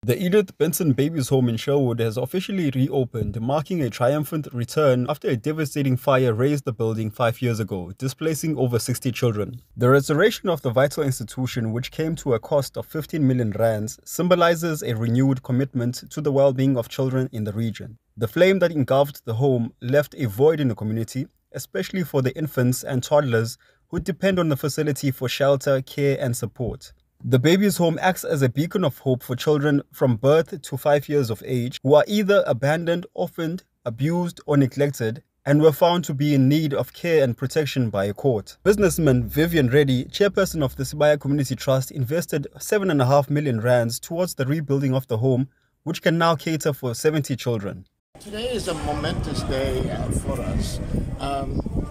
The Edith Benson Babies Home in Sherwood has officially reopened, marking a triumphant return after a devastating fire razed the building 5 years ago, displacing over 60 children. The restoration of the vital institution, which came to a cost of 15 million rands, symbolises a renewed commitment to the well-being of children in the region. The flame that engulfed the home left a void in the community, especially for the infants and toddlers who depend on the facility for shelter, care and support. The Babies Home acts as a beacon of hope for children from birth to 5 years of age who are either abandoned, orphaned, abused or neglected and were found to be in need of care and protection by a court. Businessman Vivian Reddy, chairperson of the Sibaya Community Trust, invested 7.5 million rands towards the rebuilding of the home, which can now cater for 70 children. Today is a momentous day for us,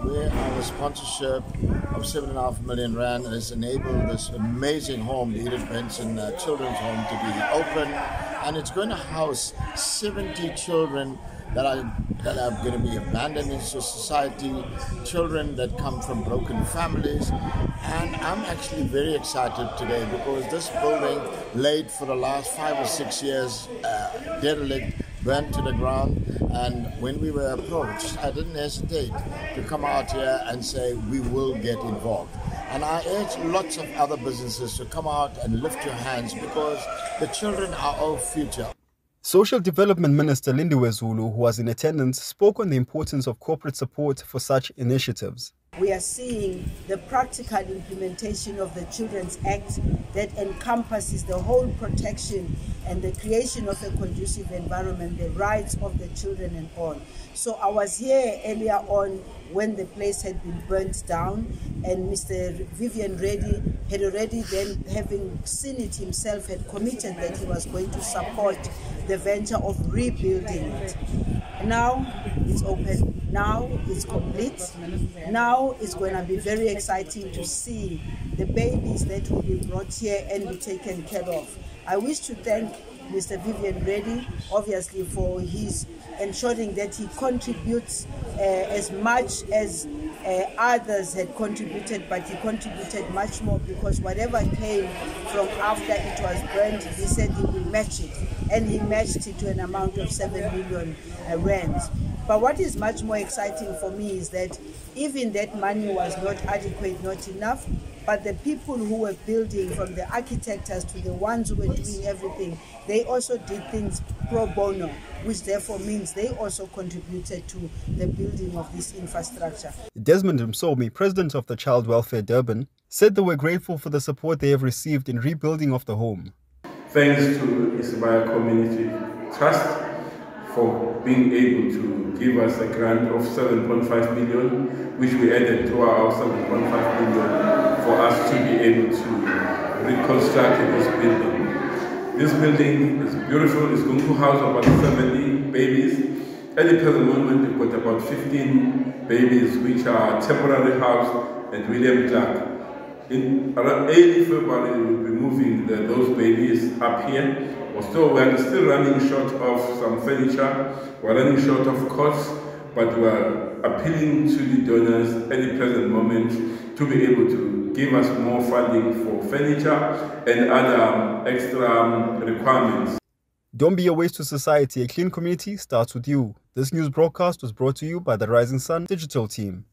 where our sponsorship of 7.5 million rand has enabled this amazing home, the Edith Benson Children's Home, to be open, and it's going to house 70 children that are going to be abandoned in society, children that come from broken families. And I'm actually very excited today because this building laid for the last 5 or 6 years derelict, burnt to the ground, and when we were approached, I didn't hesitate to come out here and say we will get involved. And I urge lots of other businesses to come out and lift your hands because the children are our future. Social Development Minister Lindiwe Zulu, who was in attendance, spoke on the importance of corporate support for such initiatives. We are seeing the practical implementation of the Children's Act that encompasses the whole protection and the creation of a conducive environment, the rights of the children and all. So I was here earlier on when the place had been burnt down, and Mr. Vivian Reddy had already then, having seen it himself, had committed that he was going to support the venture of rebuilding it. Now it's open, now it's complete, now it's going to be very exciting to see the babies that will be brought here and be taken care of. I wish to thank Mr. Vivian Reddy, obviously, for his ensuring that he contributes as much as others had contributed, but he contributed much more because whatever came from after it was burned, he said he will match it, and he matched it to an amount of 7 million rands. But what is much more exciting for me is that even that money was not adequate, not enough, but the people who were building, from the architects to the ones who were doing everything, they also did things pro bono, which therefore means they also contributed to the building of this infrastructure. Desmond Msomi, president of the Child Welfare Durban, said they were grateful for the support they have received in rebuilding of the home. Thanks to the Sibaya Community Trust for being able to give us a grant of 7.5 million, which we added to our 7.5 million for us to be able to reconstruct this building. This building is beautiful. It's going to house about 70 babies. At the present moment, we've got about 15 babies which are temporarily housed at William Clark. In around early February, we'll be moving those babies up here. We're still running short of some furniture, we're running short of cots, but we're appealing to the donors at the present moment to be able to give us more funding for furniture and other extra requirements. Don't be a waste to society. A clean community starts with you. This news broadcast was brought to you by the Rising Sun Digital Team.